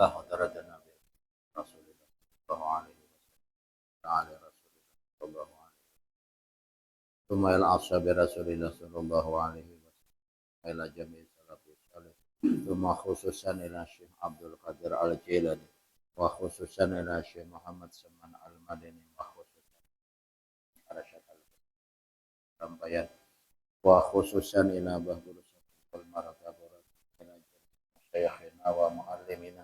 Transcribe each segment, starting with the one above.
حضرة النبي رسول الله صلى الله عليه وسلم على رسول الله صلى الله عليه وسلم ثم إلى أصحاب رسول الله صلى الله عليه وسلم إلى جميع السلف الصالح ثم خصوصا إلى الشيخ عبد القادر الجيلاني وخصوصا إلى الشيخ محمد سلمان المدني وخصوصا على شكل sampaian wa khususan ila bahdul wal martabat ila syekhina wa muallimina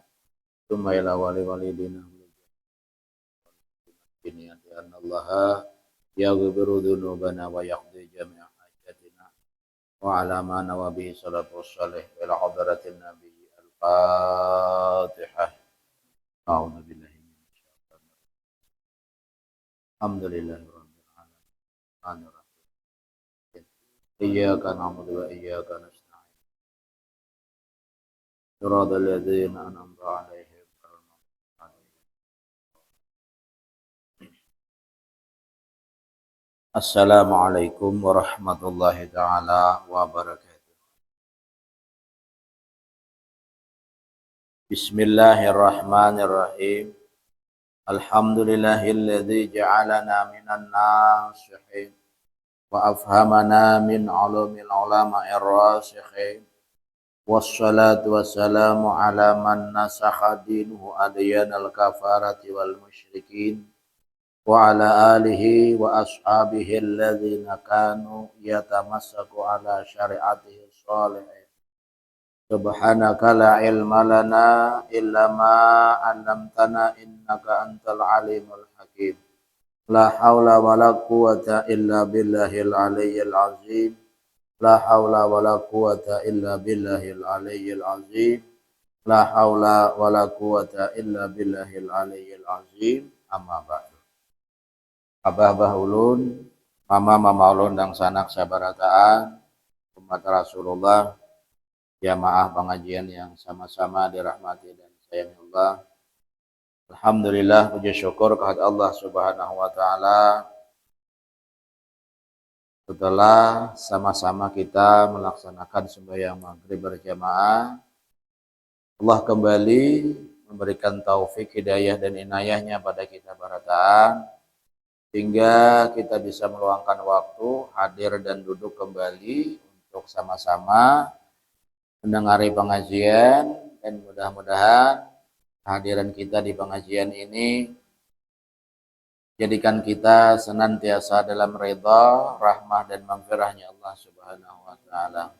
thumma ila wali walidina biniyati anallaha yaghfiru dzunubana wa yaqdi jami'a hajatina wa ala ma nawabi salatu wassalih ila hadratin nabi al-fatihah a'udzu billahi minasyaitonir rajim alhamdulillahirabbil alamin iyyaka na'budu wa iyyaka nasta'in siratal ladzina an'amta 'alaihim ghairil maghdubi 'alaihim. Assalamualaikum warahmatullahi taala wabarakatuh. Bismillahirrahmanirrahim. Alhamdulillahilladzi ja'alana minan nasihin wa afhamana min 'ulumil ulama'ir rasikhin. Wassalatu wassalamu ala man nasakha dinuhu adyanal kafarati wal musyrikin wa ala alihi wa ashabihi alladzina kanu yatamassaku ala syari'atihi shalihin. Subhanaka la ilma lana illa ma 'allamtana innaka antal alimul hakim. La haula wala quwata illa billahil aliyyil azim. La haula wala quwata illa billahil aliyyil azim. La haula wala quwata illa billahil aliyyil azim. Amma ba'du. Abah ulun, mama ulun dan sanak sabarataan umat Rasulullah, jamaah pengajian yang sama-sama dirahmati dan sayangi Allah. Alhamdulillah, puji syukur kehadirat Allah Subhanahu wa taala. Setelah sama-sama kita melaksanakan sembahyang maghrib berjamaah, Allah kembali memberikan taufik, hidayah dan inayahnya pada kita barataan, sehingga kita bisa meluangkan waktu hadir dan duduk kembali untuk sama-sama mendengari pengajian, dan mudah-mudahan kehadiran kita di pengajian ini jadikan kita senantiasa dalam ridha, rahmah dan maghfirahnya Allah Subhanahu wa taala.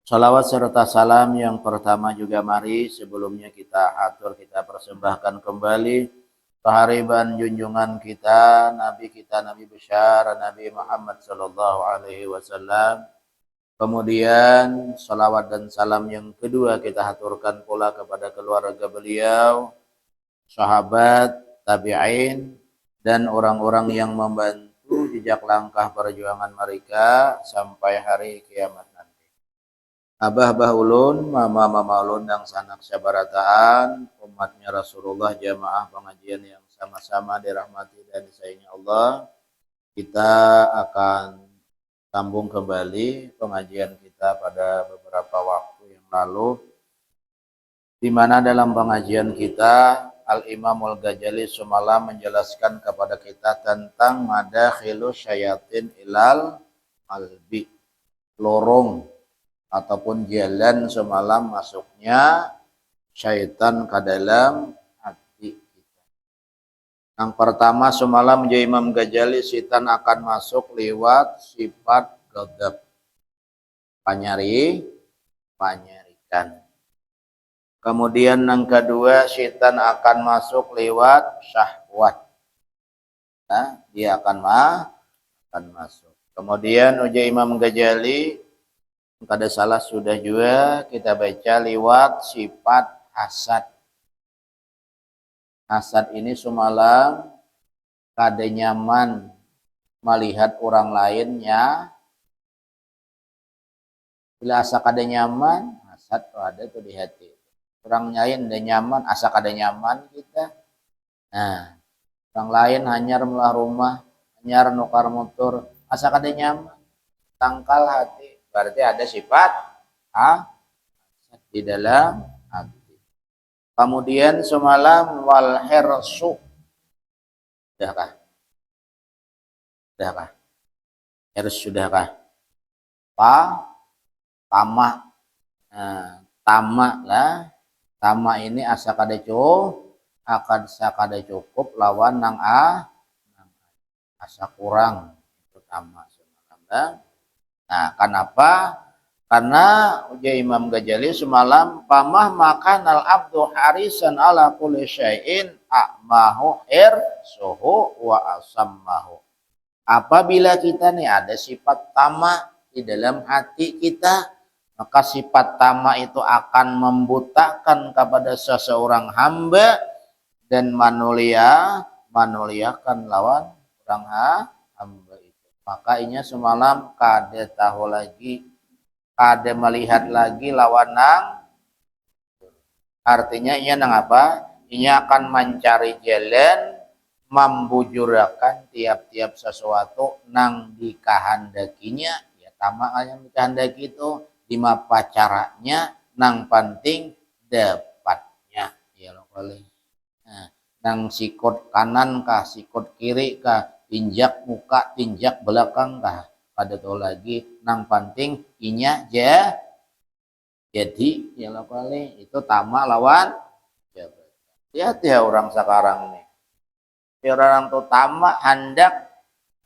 Salawat serta salam yang pertama juga mari sebelumnya kita atur, kita persembahkan kembali kehariban junjungan kita, Nabi besar, Nabi Muhammad sallallahu alaihi wasallam. Kemudian salawat dan salam yang kedua kita haturkan pula kepada keluarga beliau, sahabat, tabi'in, dan orang-orang yang membantu jejak langkah perjuangan mereka sampai hari kiamat nanti. Abah ulun, mama ulun dan sanak sabarataan, umatnya Rasulullah, jamaah pengajian yang sama-sama dirahmati dan disayangi Allah. Kita akan sambung kembali pengajian kita pada beberapa waktu yang lalu, di mana dalam pengajian kita Al-Imamul Ghazali semalam menjelaskan kepada kita tentang madakhilu syayatin ilal qalbi, lorong ataupun jalan semalam masuknya syaitan ke dalam hati kita. Yang pertama semalam menjadi Imam Ghazali, syaitan akan masuk lewat sifat ghadab, panyarikan. Kemudian yang kedua, syaitan akan masuk lewat syahwat. Nah, dia akan masuk. Kemudian uji Imam Ghazali, kada salah sudah juga kita baca lewat sifat hasad. Hasad ini semalam kada nyaman melihat orang lainnya. Bila asa kada nyaman, hasad tuh ada tuh di hati. Orang lain udah nyaman, asa kada nyaman kita. Nah, orang lain hanyar melah rumah, hanyar nukar motor, asa kada nyaman. Tangkal hati, berarti ada sifat hasad di dalam hati. Kemudian semalam wal hirsu. Sudahkah? Sudahkah? Hirs sudahkah? Tamak. Nah, tamak lah. Tamak ini asa kada akan sakada cukup lawan nang asa kurang. Itu tamak semalam lah. Nah, kenapa? Karena ujar Imam Ghazali semalam pamah makan al abdu harisan ala kulli syai'in a'mahu suhu wa asammahu. Apabila kita nih ada sifat tamak di dalam hati kita, maka sifat tamak itu akan membutakan kepada seseorang hamba dan manuliakan lawan orang hamba itu. Makanya semalam kada tahu lagi, kada melihat lagi lawan nang. Artinya ia nang apa? Ia akan mencari jalan membujurakan tiap-tiap sesuatu nang dikahandakinya. Ya tamak yang dikahandaki itu dimapa caranya nang penting dapatnya. Ya lo kali. Nah, nang sikut kanan kah, sikut kiri kah, tinjak muka, tinjak belakang kah, kada tahu lagi. Nang penting inya jadi ya lo kali itu tamak lawan jabatan. Hati-hati ya orang sekarang nih. Orang tuh tamak hendak,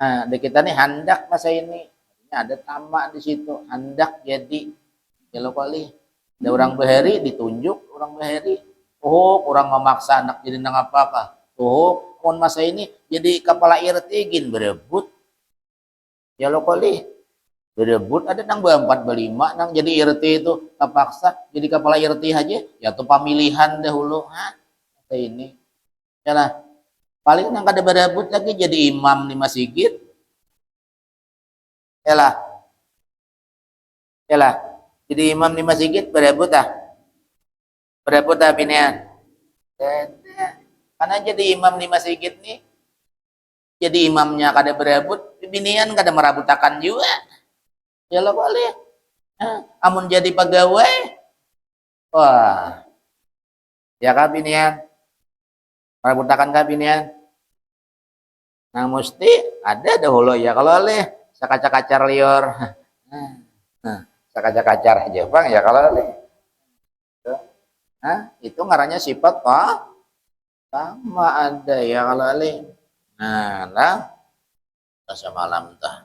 nah di kita nih hendak masa ini ada tamak di situ, hendak jadi kalau kali ada orang beheri ditunjuk orang beheri, orang memaksa anak jadi nang apakah, kon masa ini jadi kepala RT gin berebut, kalau kali berebut ada nang berempat berlima nang jadi RT itu terpaksa jadi kepala RT aja, ya tuh pemilihan dahulu, masa ini, yalah. Paling nang kada berebut lagi jadi imam di masjid. Yalah. Jadi imam di masjid berebut ah. Berebut ah pinian. Karena jadi imam di masjid nih. Jadi imamnya kada berebut, pinian kada merabutakan juga. Yalah boleh. Amun jadi pegawai. Wah. Ya kah pinian? Merabutakan kah pinian? Nah mesti ada dahulu ya kalau oleh sakacar-kacar lior. Sakacar-kacar aja bang ya kalau oleh. Itu ngarannya sifat sama ada ya kalau oleh. Nah lah semalam tah.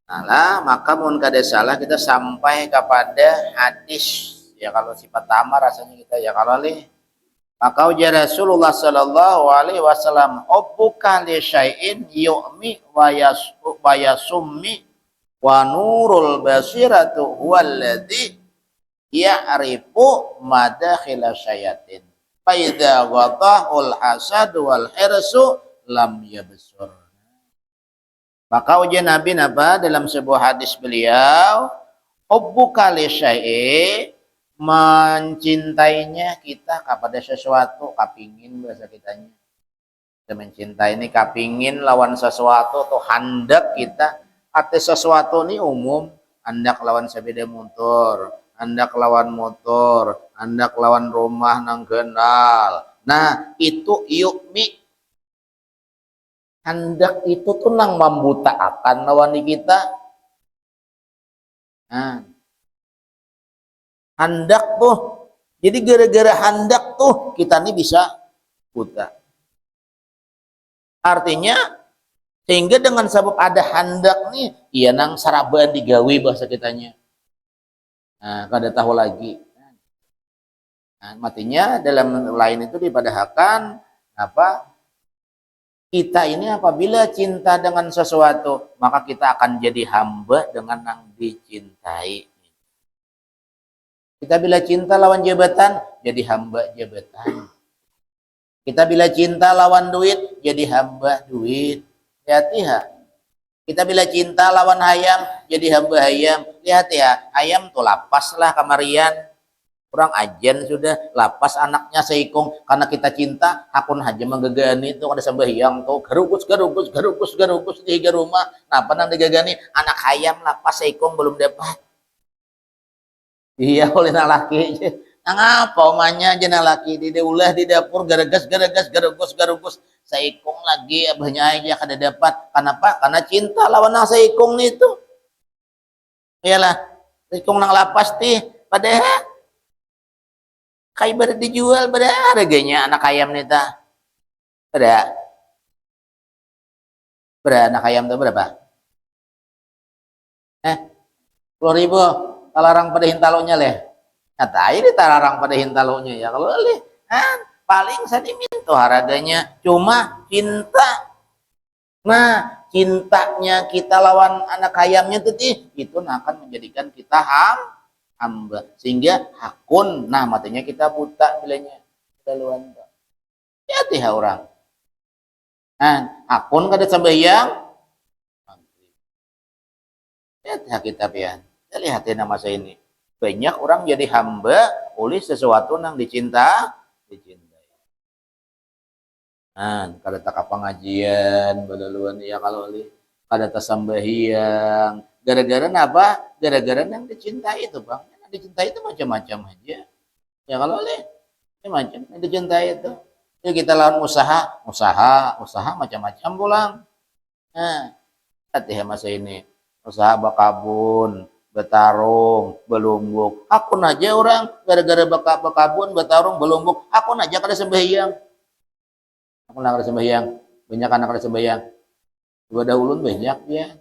Nah lah maka mun kada salah kita sampai kepada hadis ya kalau sifat tama rasanya kita ya kalau oleh. Maka ujar Rasulullah sallallahu alaihi wasallam, "Hubbuka li syai'in yu'mi wa yasummi wa nurul basiratu huwallazi ya'rifu madakhila syayatin. Fa idza ghadahul hasad wal hirsu lam yabsur." Maka ujar Nabi apa dalam sebuah hadis beliau, "Hubbuka li syai'in" mencintainya kita kepada sesuatu, kapingin bahasa kitanya. Kita mencintai ini kapingin lawan sesuatu tuh hendak kita. Arti sesuatu ini umum, hendak lawan sepeda motor, hendak lawan motor, hendak lawan rumah nang kenal. Nah, itu yukmi. Hendak itu tuh nang membutakan lawan kita. Nah, hendak tuh, jadi gara-gara hendak tuh kita nih bisa buta. Artinya sehingga dengan sebab ada hendak nih, iya nang saraban digawi bahasa kitanya. Nah, kada tahu lagi. Nah, matinya dalam lain itu dipadahkan apa? Kita ini apabila cinta dengan sesuatu, maka kita akan jadi hamba dengan yang dicintai. Kita bila cinta lawan jabatan, jadi hamba jabatan. Kita bila cinta lawan duit, jadi hamba duit. Lihat ya. Kita bila cinta lawan hayam, jadi hamba hayam. Lihat ya, ayam tuh lapas lah kamarian. Kurang ajen sudah, lapas anaknya seikung. Karena kita cinta, akun haja menggagani itu ada sembahyang tuh. Garugus di rumah. Nah, apa nang digagani? Anak hayam lapas seikung belum dapat. Iya oleh laki ngapa omanya jena laki di ulah di dapur garegus saikung lagi abahnya aja kada dapat. Kenapa? Karena cinta lawan nang saikung itu. Iyalah, saikung nang lapas ti padahal kai pada dijual pada harganya anak ayam nih ta. Pada anak ayam tuh berapa? 10.000 talarang pada hintalonya leh. Kata ini talarang pada hintalonya ya kalau leh paling saya minta harganya cuma cinta. Nah cintanya kita lawan anak ayamnya itu akan menjadikan kita hamba sehingga hakun. Nah matanya kita buta bilanya kita luan hati orang. Nah hakun kada sembahyang lihat kita pian. Lihat nama saya ini. Banyak orang jadi hamba oleh sesuatu yang dicintai. Nah, kada tak pengajian balaluan ya kalau oleh kada tak sambahyang. Gara-gara apa? Gara-gara yang dicintai itu, Bang. Yang dicintai itu macam-macam aja. Ya kalau oleh macam yang dicintai itu. Ya kita lawan usaha macam-macam pulang. Nah, hati masa ini. Usaha bakabun, betarung, belumbuk. Akun aja orang gara-gara bakabun, betarung, belumbuk. Akun aja kada sembahyang. Akun kada sembahyang. Banyak anak kada sembahyang. Ibadah ulun banyak ya.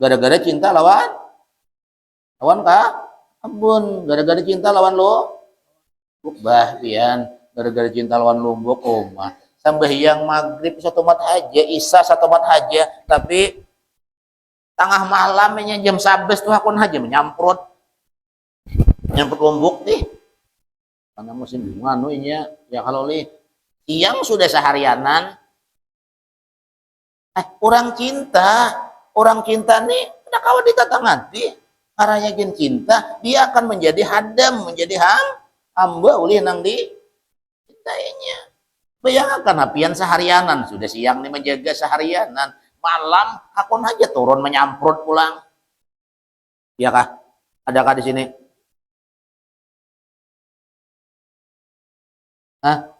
Gara-gara cinta lawan kabun. Gara-gara cinta lawan lo. Bah pian. Gara-gara cinta lawan lumbuk omah. Sembahyang maghrib satu mat aja, isya satu mat aja, tapi tengah malamnya jam 11 tuh akun aja menyamprot lombok nih karena musim nganunya ya kalau li siang sudah seharianan orang cinta nih ada kawan di tatangati arahnya gen cinta dia akan menjadi menjadi hamba oleh nang di cintainya bayangkan apian seharianan sudah siang nih menjaga seharianan malam akun aja turun menyamprot pulang. Iya kah? Adakah di sini?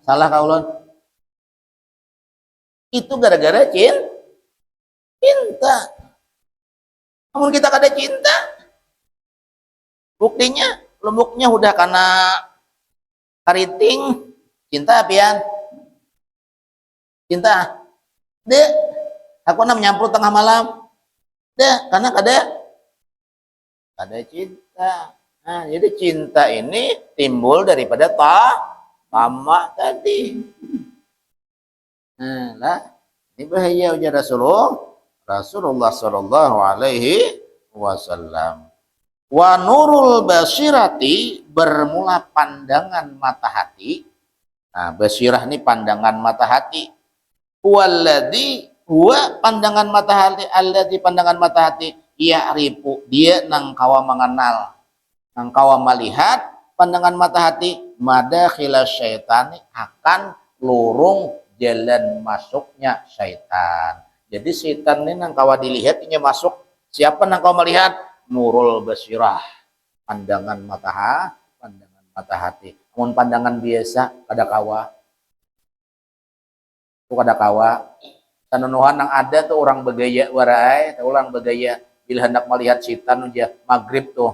Salah kah ulun? Itu gara-gara cinta. Namun kita kada cinta. Buktinya lembuknya udah karena kariting cinta pian. Cinta. Deh aku menyamprot tengah malam. Karena kada cinta. Nah, jadi cinta ini timbul daripada tamak tadi. Nah, ini bahaya ujar Rasulullah sallallahu alaihi wasallam. Wa nurul basirati bermula pandangan mata hati. Nah, basirah ini pandangan mata hati. Walladzi huwa pandangan mata hati alladzi pandangan mata hati ia ripu dia nang kawa mengenal nang kawa melihat pandangan mata hati madakhila syaitani akan lurung jalan masuknya syaitan. Jadi syaitan ini nang kawa dilihat ini masuk siapa nang kawa melihat nurul basirah pandangan mata hati. Mun pandangan biasa kada kawa Tanunuhan yang ada tuh orang bergaya warai, orang bergaya bila hendak melihat setan aja maghrib tuh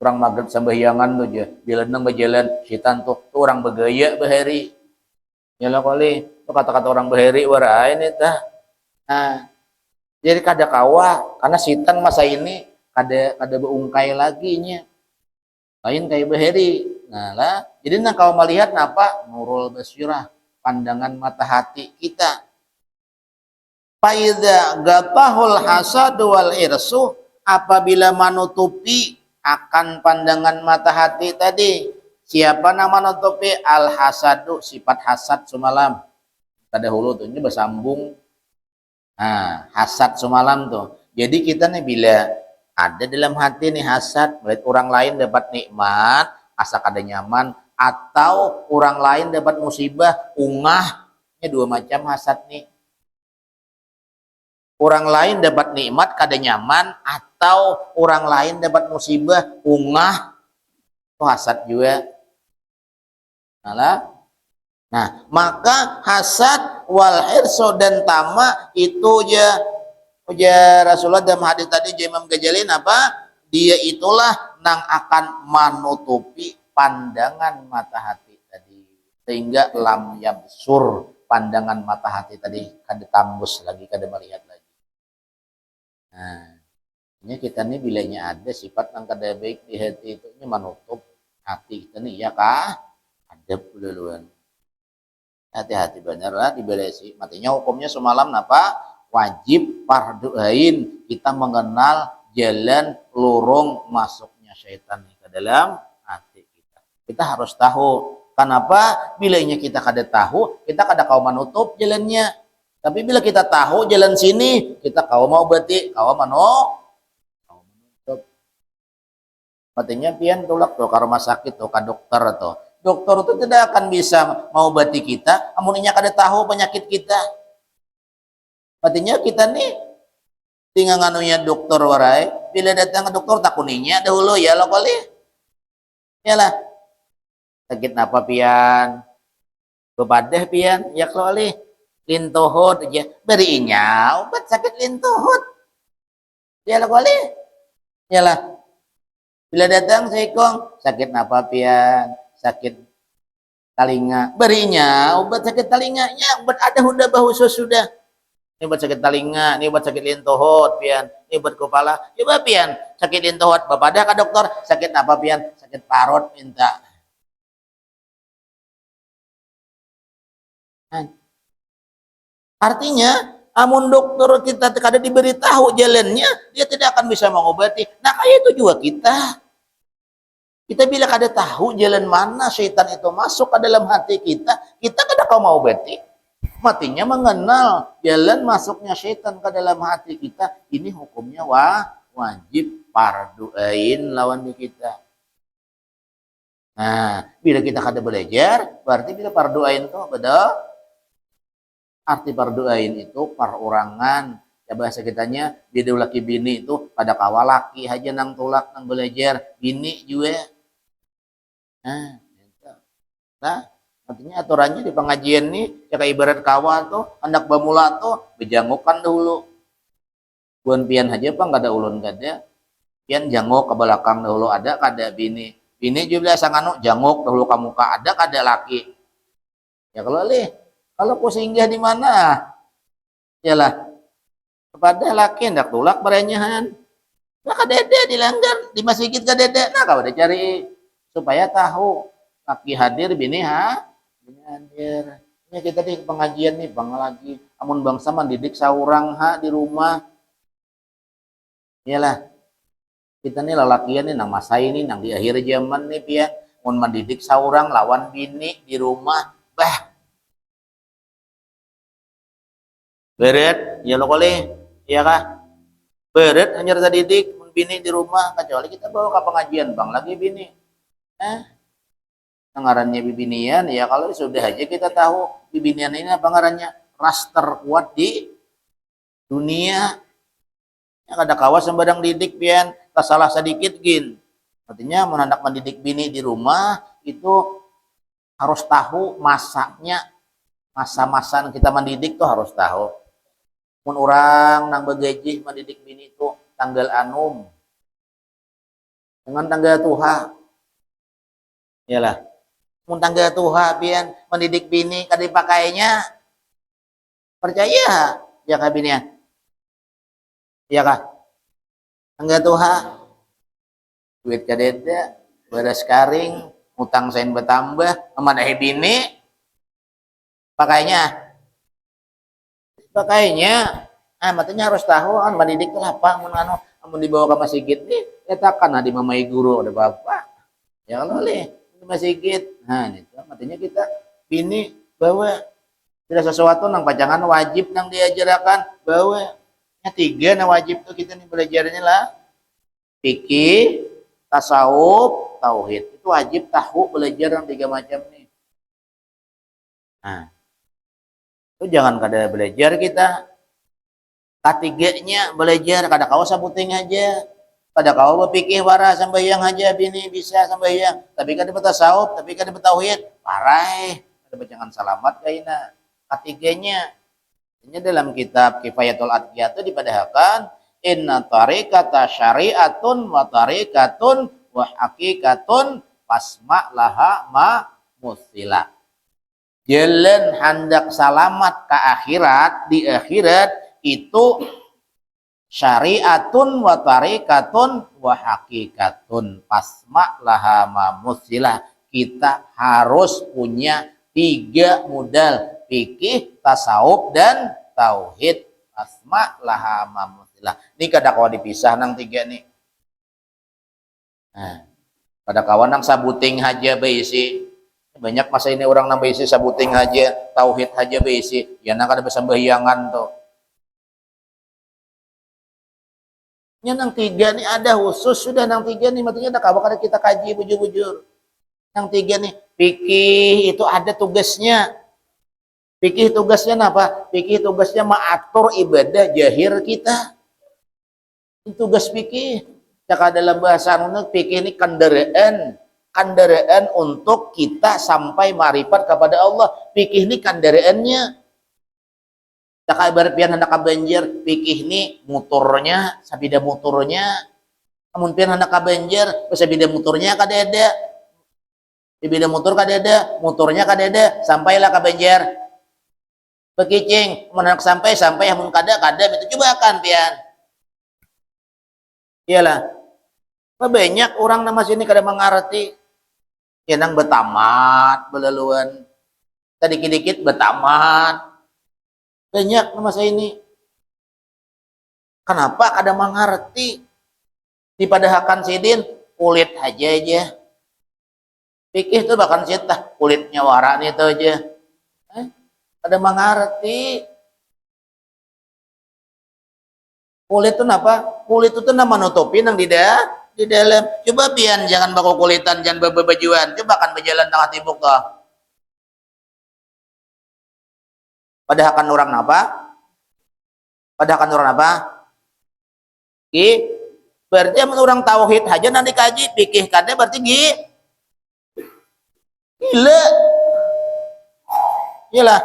orang maghrib sembahyangan tuh aja bila hendak berjalan setan tuh orang bergaya bahari nyala kali tuh kata-kata orang bahari warai ini tah. Nah jadi kada kawa karena setan masa ini kada beungkai lagi nya lain kayak bahari. Nah lah jadi nang kau melihat napa nurul basirah pandangan mata hati kita. Faidza gatahul hasad wal irsu apabila menutupi akan pandangan mata hati tadi siapa nama menutupi al hasadu sifat hasad semalam pada hulu tuh ini bersambung hasad semalam tuh jadi kita nih bila ada dalam hati nih hasad melihat orang lain dapat nikmat asa kada nyaman atau orang lain dapat musibah ungahnya dua macam hasad nih. Orang lain dapat nikmat kada nyaman atau orang lain dapat musibah ungah Itu hasad juga. Nah, maka hasad wal hirsu dan tamak itu ya Rasulullah dalam hadis tadi Imam Ghazali apa? Dia itulah nang akan menutupi pandangan mata hati tadi. Sehingga lam yabsur, pandangan mata hati tadi kada tambus lagi, kada melihat lagi. Nah, ini kita nih bilanya ada sifat yang kada baik di hati itu ini menutup hati kita nih, ya kah? Adab duluan. Hati-hati bener lah dibelesi. Matinya hukumnya semalam apa? Wajib fardu ain kita mengenal jalan lorong masuknya syaitan ke dalam hati kita. Kita harus tahu. Kenapa? Bilanya kita kada tahu, kita kada kau menutup jalannya. Tapi bila kita tahu jalan sini, kita kau mau berarti kau menutup. Matinya pian tulak tuh ke rumah sakit tuh ke dokter tuh. Dokter itu tidak akan bisa mengobati kita, amunnya kada tahu penyakit kita. Artinya kita nih tinggal nganunya dokter warai, bila datang ke dokter takuninya dahulu ya lo kali. Yalah. Sakit apa pian? Bebadah pian, ya kali. Lintuhut aja, berinya obat sakit lintuhut. Ya lo kali. Yalah. Bila datang seikong, sakit apa pian? Sakit talinga, berinya obat sakit talinganya, obat ada udah khusus sudah. Ini obat sakit talinga, ini obat sakit lintuhut pian, ini obat kepala, coba pian sakit lintuhut, bapak ada ke dokter, sakit apa pian? Sakit parut minta. Artinya amun dokter kita kada diberitahu jalannya, dia tidak akan bisa mengobati. Nah kayak itu juga kita. Kita bila kada tahu jalan mana syaitan itu masuk ke dalam hati kita, kita kada kau mau berarti. Matinya mengenal jalan masuknya syaitan ke dalam hati kita, ini hukumnya wajib fardu ain lawan kita. Nah, bila kita kada belajar, berarti bila fardu ain itu beda. Arti fardu ain itu perorangan. Ya bahasa kitanya, bila laki bini itu pada kawalaki aja nang tulak nang belajar, bini juga. Nah, artinya aturannya di pengajian nih, ya kayak ibarat kawal tuh, anak bamula tuh, bejangukan dahulu. Buan pian aja apa nggak ada ulun kada. Pian janguk ke belakang dahulu ada kada bini. Bini juga biasa nganu janguk dahulu ke muka ada kada laki. Ya kalau ku singgah di mana? Yalah, kepada laki hendak tulak berenyahan. Nah kadede dilanggar di masjid kadede. Nah kau udah cari supaya tahu laki hadir bini bini hadir. Ini kita di pengajian nih bang lagi amun bangsa mendidik saurang di rumah. Iyalah kita nih lelakian nih nang masa ini nang di akhir zaman nih pian mun mendidik saurang lawan bini di rumah bah beret ya lo kali iya kah beret hanya didik mun bini di rumah kecuali kita bawa ke pengajian bang lagi bini ngarannya bibinian ya kalau sudah aja kita tahu bibinian ini apa ngarannya ras terkuat di dunia yang ada kawas yang badang didik pian salah sedikit gin artinya menanak mendidik bini di rumah itu harus tahu masanya masa-masa kita mendidik tuh harus tahu mun orang nang begaji mendidik bini itu tanggal anum dengan tanggal tuha iyalah mun tangga tuha pian mendidik bini kada dipakainya percaya ya kah binian ya kah tangga tuha duit kadeda beres karing utang sen bertambah memadahi bini pakainya matanya harus tahu kan mendidik itu apa mun anu amun dibawa ke masjid nih letakkan di mamai guru ada bapak ya kalau masjid. Nah, itu artinya kita bini bawa tidak sesuatu nang pajangan wajib nang diajarkan bawa. Tiga nang wajib tuh kita nih belajarnya lah. Fikih, tasawuf, tauhid. Itu wajib tahu belajar yang tiga macam nih. Nah, itu jangan kada belajar kita. Ketiganya belajar kada kawas puting aja. Pada kau berpikir wara sembahyang aja bini bisa sembahyang, tapi kan dapat tasawuf, tapi kan dapat tauhid, parah. Ada jangan salamat kaina. Ketiganya, ini dalam kitab Kifayatul Atqiyah itu dipadahkan inna tariqata syari'atun wa tariqatun wa haqiqatun pasma laha ma musila. Jalan hendak selamat ke akhirat, di akhirat itu syari'atun wa tariqatun wa haqiqatun pasma laha ma musila. Kita harus punya 3 modal, fikih, tasawuf dan tauhid. Pasma laha ma musila. Ini kada kawan dipisah nang 3 nih. Nah, pada kawan nang sabuting haja baisi. Banyak masa ini orang nang baisi sabuting haja, tauhid haja baisi. Ya nang kada bersembahyangan tuh. Nya nang 3 nih ada khusus sudah nang 3 nih maksudnya ada kabar kita kaji bujur-bujur. Nang 3 nih fikih itu ada tugasnya. Fikih tugasnya apa? Fikih tugasnya mengatur ibadah jahir kita. Itu tugas fikih. Cak dalam bahasa Arab fikih ini kendaraan untuk kita sampai marifat kepada Allah. Fikih ini kendaraannya. Cak ibarat pian hendak banjir, fikih ini motornya, sabida motornya. Namun pian hendak banjir, sabida motornya kadeda. Sabida motor kadeda, motornya kadeda, sampailah ke banjir. Bekicing, menak sampai amun kada itu coba kan pian. Iyalah. Banyak orang nama sini kada mengerti. Ya nang betamat belaluan. Tadi dikit betamat. Banyak nama saya ini. Kenapa kada mengerti? Dipadahkan sidin kulit aja. Fikih itu bahkan sitah kulitnya waran itu aja. Kada mengerti. Kulit itu apa? Kulit itu nama nutupi nang di dalam. Coba pian jangan baku kulitan, jangan bajuan. Coba kan berjalan tengah tibuk toh. Padahkan orang apa? Padahkan orang apa? Berarti orang tauhid aja nanti kaji fikih kada berarti gila. Iyalah.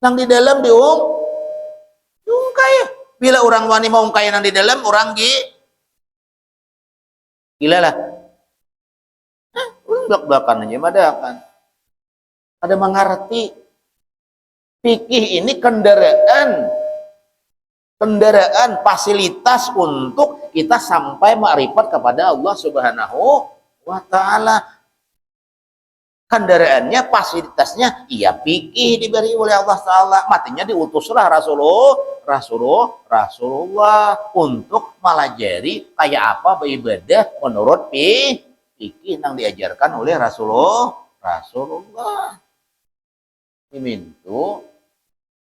Nang di dalam diungkai. Bila orang wani mau ungkai nang di dalam orang gila lah. Belak-belakan aja madakan. Ada mengerti. Fikih ini kendaraan fasilitas untuk kita sampai makrifat kepada Allah Subhanahu wa taala. Kendaraannya, fasilitasnya iya fikih diberi oleh Allah taala. Matinya diutuslah Rasulullah untuk melajari kayak apa beribadah menurut fikih yang diajarkan oleh Rasulullah. Ini tuh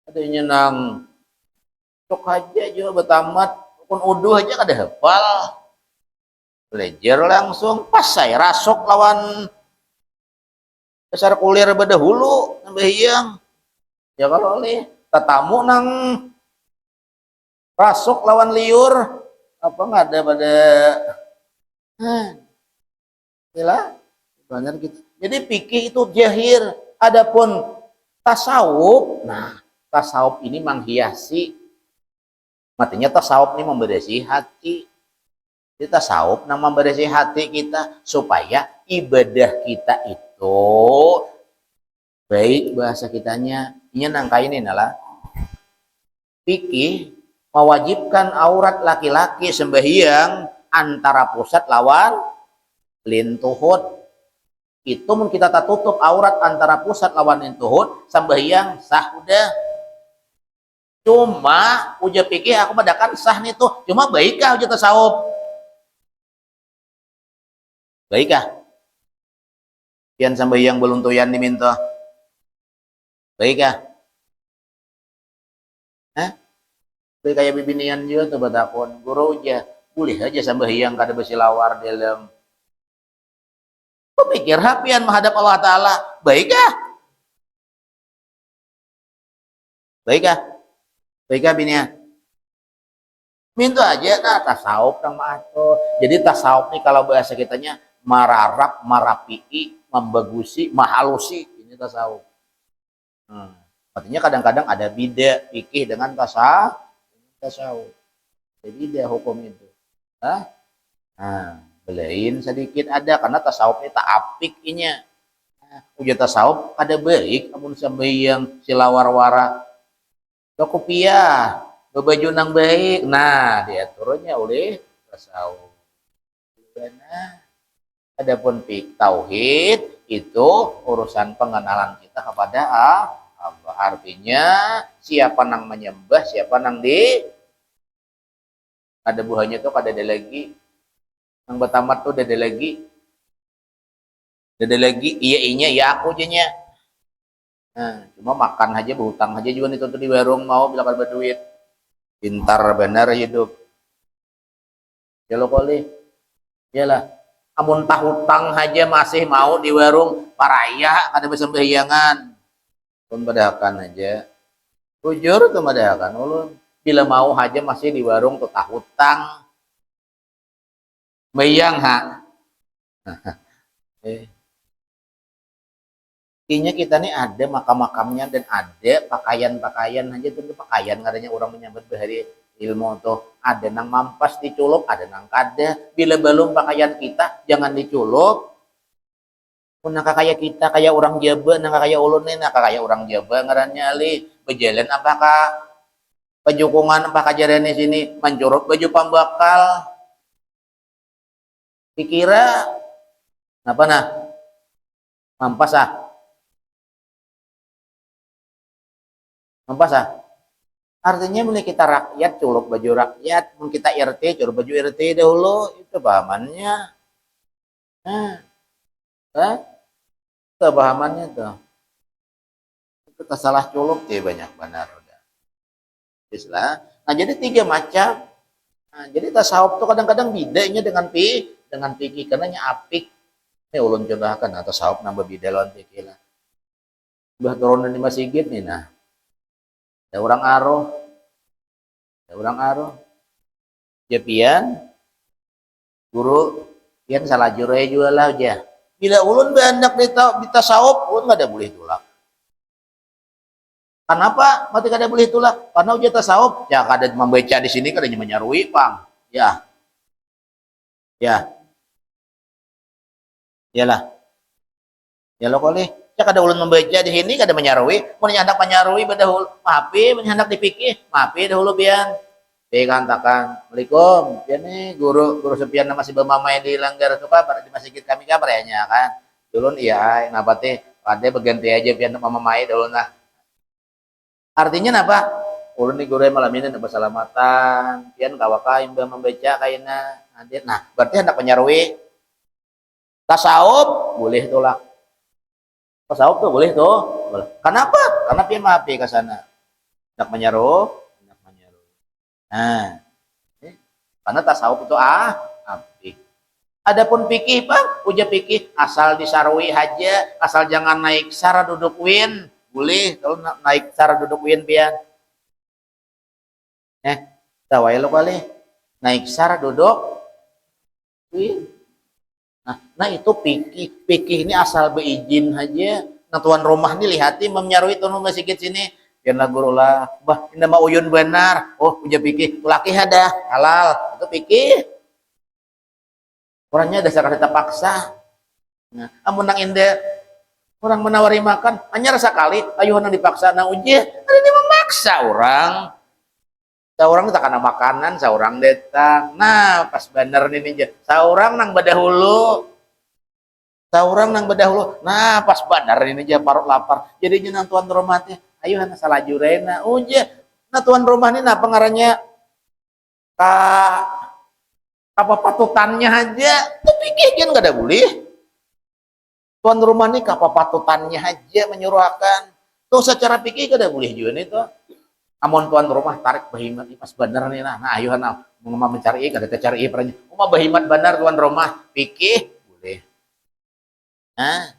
adanya nang cok aja juga betamat pun uduh aja kada hafal belajar langsung pas saya rasuk lawan dasar kuliah bedahulu nambahyang ya kalau oleh tetamu nang rasuk lawan liur apa nggak ada pada lah benar gitu. Jadi fikih itu jahir, adapun tasawuf, nah tasawuf ini menghiasi. Matinya tasawuf ini memberesi hati. Jadi tasawuf nama memberesi hati kita supaya ibadah kita itu baik bahasa kitanya. Ini nangka ini nalah. Fikih mewajibkan aurat laki-laki sembahyang antara pusat lawan lintuhut. Itu mun kita tak tutup aurat antara pusat lawan lintuhut sembahyang sah udah. Cuma uja pikir aku madakan sah nih tuh. Cuma baikkah uja tasawuf? Baikkah? Pian sambayang beluntuyan diminta. Baikkah? Baik kayak bibinian juga tuh batakon. Guru uja boleh aja sambayang kada bersilawar dalam. Pikir hapian menghadap Allah Ta'ala. Baikkah? Baikkah? Baikkah binian? Mintu aja nah tasawuf nang maato. Jadi tasawuf nih kalau bahasa kitanya mararap, marapii, membagusi, mahalusi. Ini tasawuf. Artinya kadang-kadang ada bida fikih dengan tasawuf. Ada bida hukum itu. Hah? Nah, belain sedikit ada karena tasawuf itu apik inya. Ujar tasawuf ada baik amun sampai yang silawar-wara kopiah bebaju nang baik nah diaturnya oleh tasawuf. Nah, adapun tauhid itu urusan pengenalan kita kepada Allah. Artinya siapa nang menyembah, siapa nang di ada buahnya tuh kada ada lagi. Nang betamat tuh ada lagi. Ada lagi iya inya ya aku jenya. Nah, cuma makan aja berhutang aja juga nih tuh di warung mau bila kada berduit. Pintar benar hidup. Ya lo kali. Iyalah. Amun hutang aja masih mau di warung paraya kada bisa sembayangan. Pun badahakan aja. Jujur tuh badahakan ulun. Bila mau aja masih di warung tuh hutang. Bayang ha. Kayaknya kita nih ada makam-makamnya dan ada pakaian-pakaian aja tuh pakaian katanya orang menyambut bahari ilmu tuh ada nang mampas diculuk ada nang kada bila belum pakaian kita jangan diculuk pun nang kayak kita kayak orang Jawa nang kayak ulun nih nang kayak orang Jawa ngarannya ali berjalan apakah pejukungan apakah jalan di sini mencurut baju pambakal dikira apa nah mampas mampas artinya mulai kita rakyat culuk baju rakyat mun kita RT culuk baju RT dahulu itu pahamannya nah itu pahamannya tuh kita salah culuk ya banyak benar udah Islah nah jadi tiga macam nah, jadi tasawuf tuh kadang-kadang bedanya dengan fikih karena apik ini ulun contohkan atau tasawuf nambah beda lawan fikih lah bah turunan di masjid nih nah ada orang aroh Japian guru pian salah jurai juga lah aja bila ulun banyak di tasawuf ulun nggak ada boleh tulak kenapa mati kada boleh tulak karena ujian tasawuf ya kada membaca di sini kada menyarui pang ya iyalah ya lo kali ya kada ulun membaca di sini kada menyarui mun hendak menyarui badahul maafi mun hendak dipikir maafi dahulu pian katakan, Assalamualaikum. Ya nih guru sepian masih bermamai di langgar itu kabar di masjid kami kabar ya kan. Dulu iya, napa teh pada berganti aja pian mamai dulu nah. Artinya napa? Ulun nih guru malam ini napa salamatan, pian kawaka yang membaca kaina. Nah, berarti hendak penyarwi tasawuf boleh tolak. Tasawuf tuh boleh tuh. Boleh. Kenapa? Karena pian maafi ke sana. Hendak menyaruh nah, karena tasawuf itu apik. Adapun fikih Pak, uja fikih asal disarwi aja, asal jangan naik sara duduk win, boleh kalau naik sara duduk win pian. Tawai lo kali naik sara duduk win. Nah itu fikih ini asal beizin aja. Nah tuan rumah nih lihati menyarwi tuan rumah sikit sini karena guru lah bah ini mah uyun benar oh punya pikir laki ada halal itu pikir orangnya dasar kata paksa nah amun nang inde orang menawari makan hanya rasa kali ayo nang dipaksa nah uji ada dia memaksa orang seorang tak kena makanan seorang datang nah pas bener nih seorang nang badahulu nah pas bener ini aja parut lapar jadinya nang tuan rumah teh ayo hana salah jurena uja nah tuan rumah ini nah pengarangnya apa patutannya aja tuh pikir kan gak ada boleh tuan rumah ini apa patutannya aja menyuruhkan tuh secara pikir gak ada boleh juga nih tuh amon tuan rumah tarik bahimat pas bener nih nah ayo hana mau mencari kada cari perannya mau bahimat benar tuan rumah pikir boleh nah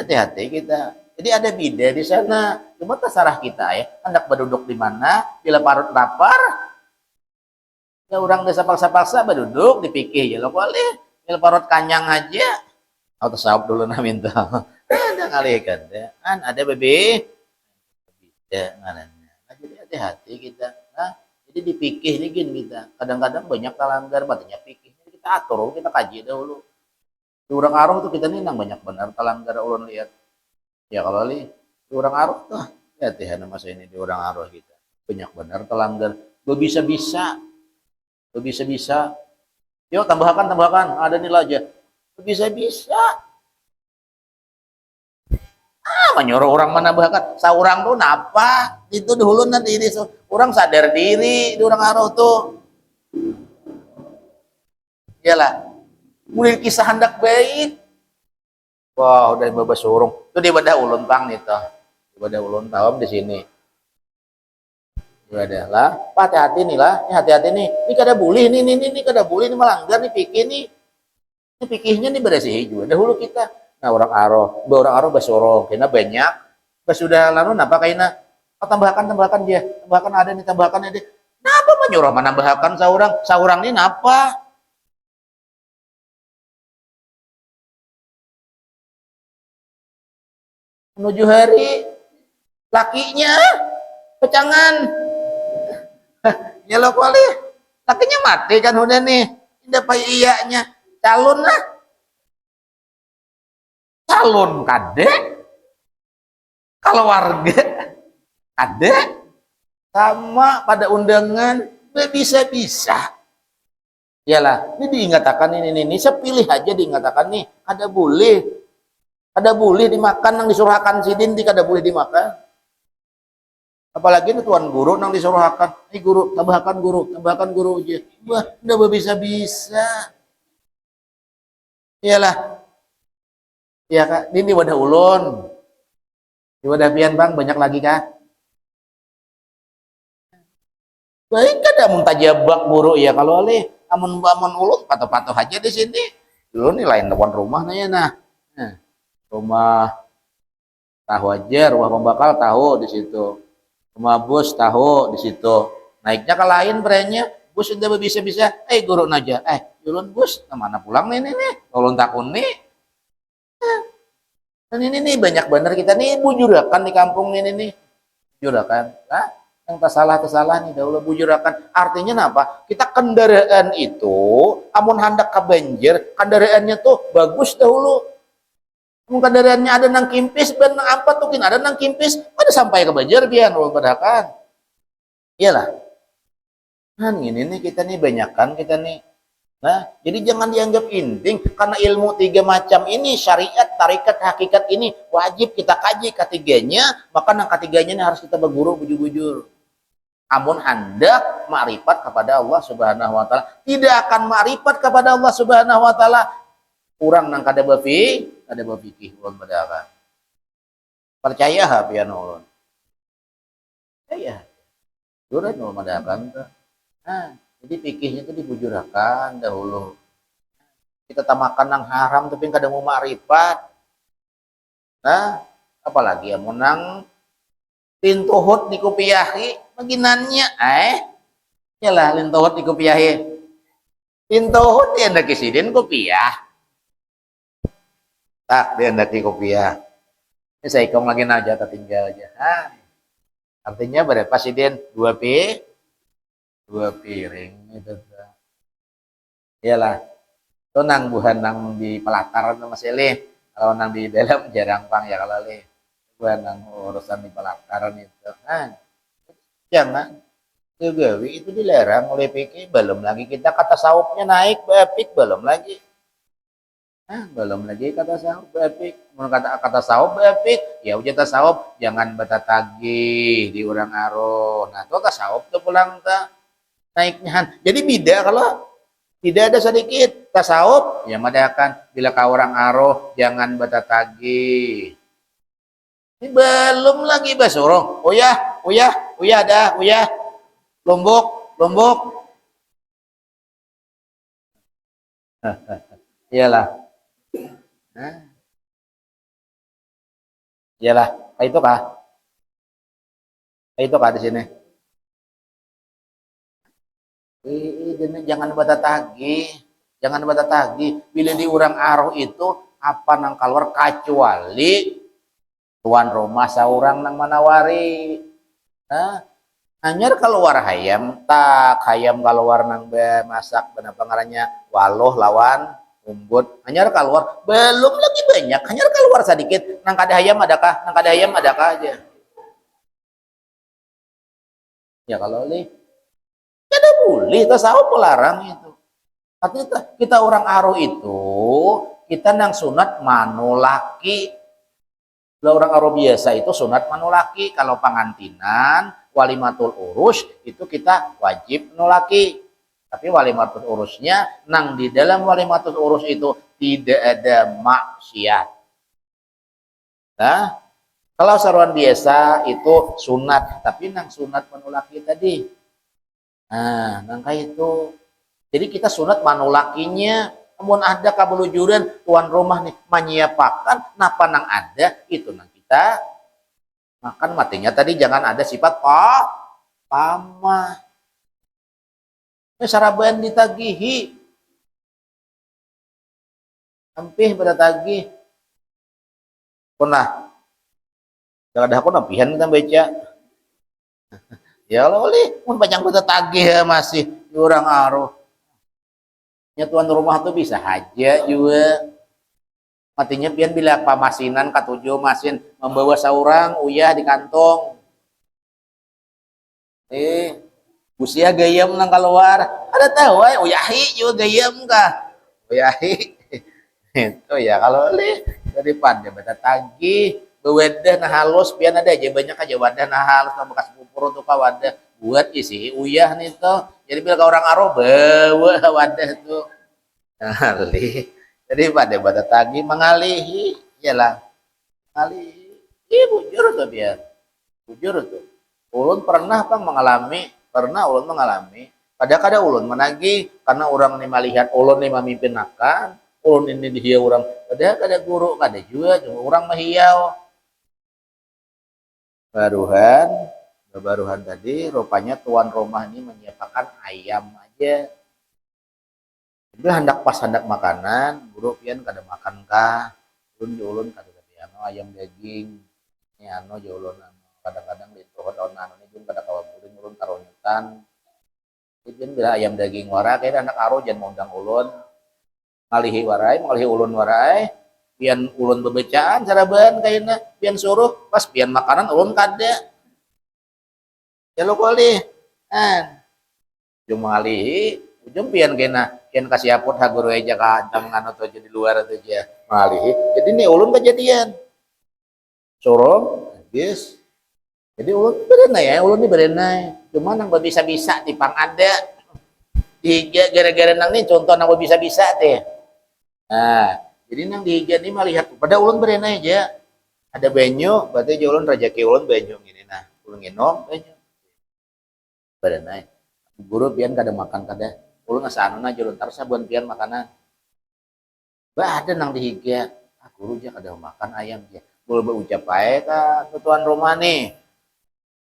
hati-hati kita jadi ada bida di sana cuma terserah kita ya hendak berduduk di mana bila parut lapar Ya orang desa paksa-paksa berduduk dipikir ya lo boleh il parot kanyang aja atau tasawuf dulu nah minta ada ngalikan ya kan ada bebe bisa ngarannya nah, jadi hati-hati kita nah jadi dipikir nih gini kita kadang-kadang banyak kalanggar batanya pikir kita atur kita kaji dahulu di urang aruh tuh kita nih nang banyak benar kalanggar ulun lihat ya kalau li di urang aruh tuh hati-hati masa ini di urang aruh kita banyak benar kalanggar lo bisa-bisa lo bisa-bisa yuk tambahkan ada nilai aja lo bisa-bisa menyuruh orang menambahkan saurang tuh napa itu dulu nanti ini orang sadar diri di orang aruh tuh iyalah mulai kisah hendak baik wah udah babas surung itu di badah ulun pang nih toh di badah ulun tahun di sini ibadah lah hati-hati nih lah hati-hati nih ini kada boleh nih kada boleh nih melanggar nih pikir nih ini pikirnya nih bersih juga dahulu kita nah orang aroh basorong kena banyak pas sudah lalu napa kaina oh, tambahkan dia tambahkan ada napa menyuruh menambahkan saurang ini napa menuju hari lakinya pecangan ya lo kali lakinya mati kan udah nih dapat iyanya calon kadek kalau warga ada sama pada undangan bisa-bisa iyalah ini diingatakan ini sepilih aja diingatakan nih ada boleh dimakan nang disuruhkan sidin kada boleh dimakan apalagi ini tuan guru nang disuruhkan guru tambahkan guru aja wah udah bisa-bisa iyalah ya kak ini wadah ulun di wadah pian bang banyak lagi kak baik kada mun tajabak guru ya kalau oleh amun ulun patuh-patuh aja di sini dulu nih lain lawan rumah nanya nah rumah tahu aja rumah pembakal tahu di situ rumah bus tahu di situ naiknya ke lain brandnya bus udah bisa-bisa guru aja ulun bus mana pulang nih ulun takun nih dan ini nih banyak bener kita nih bujurakan di kampung ini nih bujurakan nah yang salah nih dahulu bujurakan artinya apa kita kendaraan itu amun hendak ke banjir kendaraannya tuh bagus dahulu kendaraannya ada nang kimpis ben apa tuh ada nang kimpis pada sampai ke banjir biar ulun padakan iyalah kan ini nih kita nih banyakkan kita nih nah jadi jangan dianggap inting karena ilmu tiga macam ini syariat tarikat hakikat ini wajib kita kaji ketiganya maka yang ketiganya ini harus kita berguru bujur-bujur amun hendak makrifat kepada Allah Subhanahu wa taala tidak akan makrifat kepada Allah Subhanahu wa taala kurang nang kada berfikih ulun badakan percaya ha pian ulun percaya durun ulun badakan nah jadi fikihnya itu dibujurakan dahulu kita tamakan yang haram tapi kadang mau makrifat nah apalagi ya menang lintuhut dikupiahi maginannya yalah lintuhut dikupiahi lintuhut dia hendak isidin kopiah tak dia hendak kopiah ini saya ikong lagi aja tertinggal aja artinya berapa sidin 2 piring itu iyalah itu nang buhan nang di pelakar itu masih lih kalau nang di dalam jarang pang ya kalau lih buhan nang urusan di pelakaran itu jangan kegawi itu dilarang oleh PK belum lagi kita kata sawupnya naik bepik belum lagi kata sawup bepik kata sawup bepik ya udah tasawuf jangan batatagi di urang aruh nah itu tasawuf tuh pulang tak naiknya jadi beda kalau tidak ada sedikit tasawuf ya madakan bila kau orang aroh jangan batatagi ini belum lagi basurong uyah dah uyah lombok iyalah iyalah itu kah di sini Jangan bata tagih, jangan bata tagih. Bila di urang aruh itu apa nang keluar kecuali tuan rumah saurang nang manawari. Nah, anyar keluar hayam tak hayam keluar nang be masak benapa ngarannya waloh lawan umbut anyar keluar belum lagi banyak anyar keluar sedikit nang kada hayam adakah nang kada hayam adakah aja ya kalau li kada boleh tak sao pelarang itu artinya kita orang aruh itu kita nang sunat manulaki kalau orang aruh biasa itu sunat manulaki kalau pangantinan walimatul urus itu kita wajib nulaki tapi walimatul urusnya nang di dalam walimatul urus itu tidak ada maksiat nah kalau saruan biasa itu sunat tapi nang sunat manulaki tadi nah nang kayak itu jadi kita sunat manulakinya namun ada kabelujuran tuan rumah nih menyiapkan napa nang ada itu nang kita makan matinya tadi jangan ada sifat pamah saraban ditagihi ampih pada tagih pernah jangan ada aku nampihan kita baca ya Allah oleh mun panjang pada tagih masih orang aruh nya tuan rumah tuh bisa aja juga matinya pian bila pamasinan katujuh masin membawa seorang uyah di kantong usia gayam nang keluar ada tahu uyahi juga gayam kah uyahi itu ya kalau li daripada beta tagih bewedah nah halus pian ada aja banyak aja wadah nah halus nah bekas bubur untuk wadah buat isi uyah nih tuh jadi bila ke orang aroh bawa wadah tuh ngalih jadi pada bata tagih mengalihi ialah ngalihi bujur tuh biar bujur tuh ulun pernah bang ulun mengalami kadang-kadang ulun menagih karena orang ini melihat ulun ini memimpin akan ulun ini dia orang kada guru kada juga cuma orang mahiau baruhan tadi rupanya tuan rumah ini menyiapkan ayam aja jadi hendak makanan guru pian kada makan kah ulun kada ayam daging ini ulun kadang-kadang di pohon daun ini pun kada kawa guring ulun karonyutan jadi bila ayam daging warai kayak anak aro jangan mengundang ulun ngalihi ulun warai pian ulun bebecaan saraban kayaknya pian suruh pas pian makanan ulun kada ya lo kali kan cuma ngalihi ujung pian kena pian kasih apot haguru aja kadang ngano tuh jadi luar tuh aja ngalihi jadi nih ulun kejadian sorong habis jadi ulun ini berenai cuma nang bisa-bisa tipang ada tiga gara-gara nang nih contoh nang bisa-bisa teh nah jadi nang dihiga nih melihat pada ulun berenai aja ada banyu berarti aja ulun rajaki ulun banyu gini nah ulun nginom banyu berenai guru pian kada makan kada ulun asa anu na ulun tarus sabuan pian makanan bah ada nang dihiga guru aja kada makan ayam aja boleh berucap baik tuan rumah nih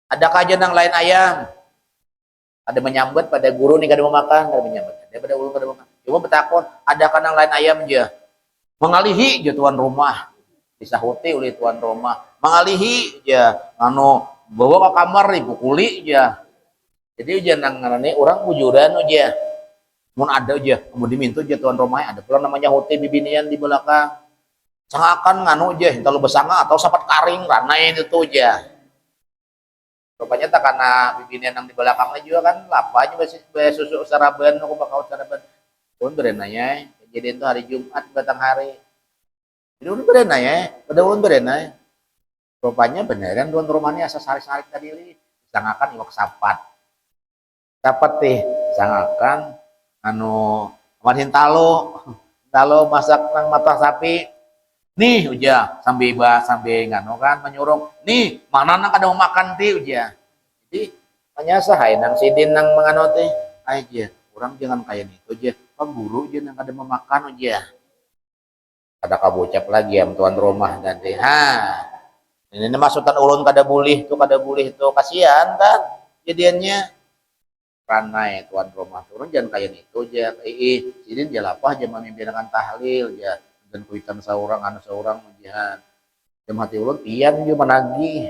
ada kajian yang lain ayam ada menyambut pada guru nih kada mau makan kada menyambut ada pada ulun kada makan cuma betakon ada kan yang lain ayam aja mengalihi aja tuan rumah disahuti oleh tuan rumah mengalihi aja anu bawa ke kamar nih pukuli aja jadi ujian nang ngarane orang bujuran aja mun ada aja mau diminta aja tuan rumah ada pula namanya hote bibinian di belakang sangakan nganu aja kalau besanga atau sapat karing ranai itu aja rupanya tak karena bibinian yang di belakangnya juga kan lapanya susu saraban aku bakal saraban pun berenanya kejadian itu hari Jumat batang hari jadi ulun berenanya pada ulun berenanya rupanya beneran tuan rumahnya asa sarik-sarik tadi li sangakan iwak sapat teh sangakan anu manin talo masak nang mata sapi nih uja sambil ngano kan menyuruh nih mana nang kada mau makan ti uja jadi menyasa hai nang sidin nang mengano teh aja orang jangan kayak itu aja pak guru aja nang kada mau makan aja kada kabocap lagi ya tuan rumah tadi ini masukan ulun kada boleh tuh kasihan kan jadiannya ranai tuan rumah turun jangan kayak itu aja sidin jalapah aja memimpinkan tahlil ya dan kuitan seorang anu seorang ujian jam hati ulun pian juga menagih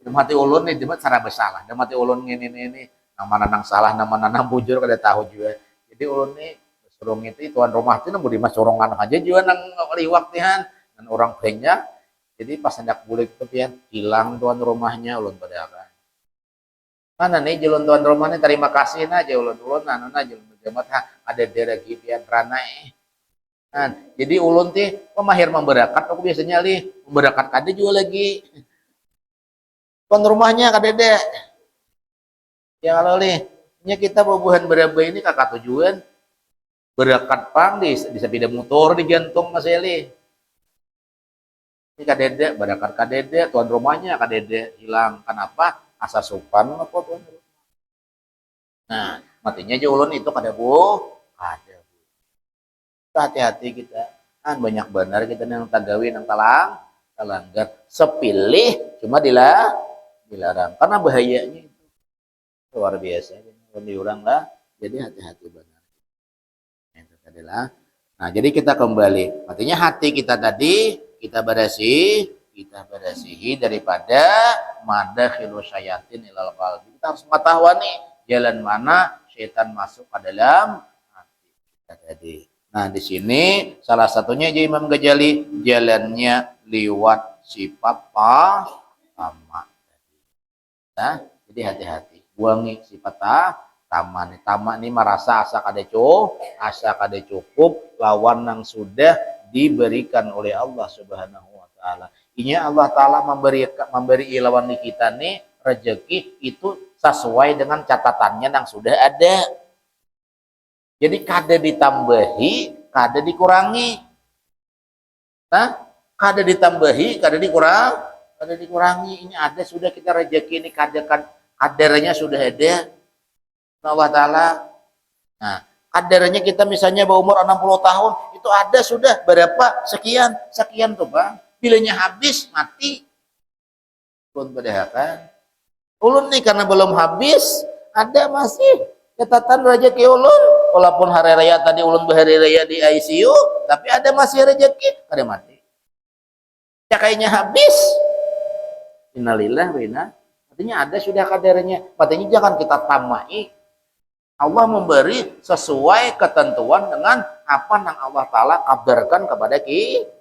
jam hati ulun nih cuma cara bersalah jam hati ulun ini nama nanang salah nama nanang bujur kada tahu juga jadi ulun nih surung itu tuan rumah itu nemu di mas sorongan aja juga nang liwak tihan dan orang banyak jadi pas hendak bulik itu pian hilang tuan rumahnya ulun pada apa mana nih jelun tuan rumah nih terima kasih aja ulun anu na jelun jamat ada deragi pian ranai nah, jadi ulun teh pemahir memberakat aku biasanya memberakat kade juga lagi tuan rumahnya kadede ya kalau nya kita bubuhan berapa ini kakak tujuan berakat pang di sepeda motor di jantung Mas Eli ini kadede berakat kadede tuan rumahnya kadede hilang kenapa asa sopan apa tuan rumah nah matinya aja ulun itu kada ada hati-hati kita kan banyak benar kita yang tagawi yang talanggar sepilih cuma dilarang karena bahayanya itu luar biasa diurang lah jadi hati-hati benar itu adalah nah jadi kita kembali artinya hati kita tadi kita berasihi daripada madakhilu syayatin ilal qalbi kita harus mengetahui jalan mana setan masuk ke dalam hati kita tadi. Nah, di sini salah satunya aja Imam Ghazali jalannya lewat sifat tamak. Nah, jadi hati-hati. Buangi sifat tamak. Tamak ini merasa asa kada cukup lawan yang sudah diberikan oleh Allah Subhanahu wa taala. Inya Allah taala memberi lawan kita nih rezeki itu sesuai dengan catatannya yang sudah ada. Jadi kada ditambahi, kada dikurangi. Nah, kada ditambahi, kada dikurangi. Ini ada sudah kita rezeki ini kadarnya sudah ada. Allah Ta'ala. Nah, kadarnya kita misalnya berumur 60 tahun, itu ada sudah berapa sekian tuh Bang. Bilanya habis, mati. Ulun padahal ulun nih karena belum habis, ada masih catatan rezeki ulun walaupun hari raya tadi ulun berhari raya di ICU tapi ada masih rezeki kada mati ya kayaknya habis innalillah wa inna artinya ada sudah kadarnya artinya jangan kita tamai Allah memberi sesuai ketentuan dengan apa yang Allah Ta'ala kabarkan kepada kita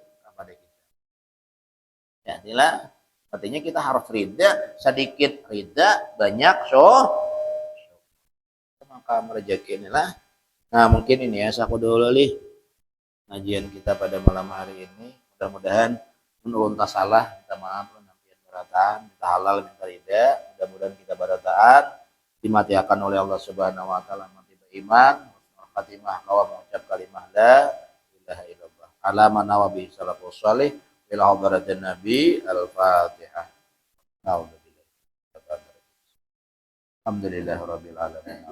ya inilah artinya kita harus rida sedikit rida banyak maka rezeki inilah. Nah mungkin ini ya aku dulu kajian kita pada malam hari ini. Mudah-mudahan menurun tak salah, minta maaf, nanti berataan, minta halal, minta rida. Mudah-mudahan kita berataan dimatiakan oleh Allah Subhanahu Wa Taala mati beriman, Fatimah lawa mengucap kalimah la ilaha illallah. Alama nawabi salafus salih ila hadratin Nabi al-Fatihah. Alhamdulillahirabbil alamin.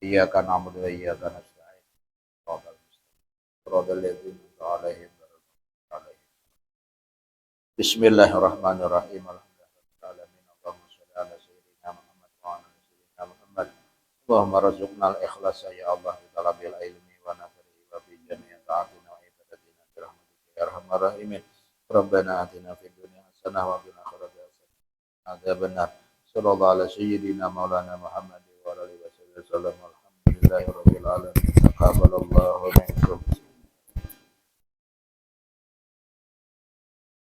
Iyyaka na'budu wa iyyaka nasta'in. Shiratal ladzina an'amta 'alaihim ghairil maghdubi Bismillahirrahmanirrahim. Alhamdulillahirabbil alamin. Allahumma shalli ala sayyidina Muhammad wa ala ali sayyidina Muhammad. Allahumma rzuqnal ikhlasa ya Allah bi talabil ilmi wa nafrihi wa bi jami'i ta'atina wa ibadatina bi rahmatika ya arhamar rahimin. Rabbana atina fid dunya hasanah wa qina adzabannar. Adzabannar. Sallallahu ala sayyidina maulana Muhammad wa ala alihi wasallam. Alhamdulillahirabbil alamin. Taqabbalallahu minkum.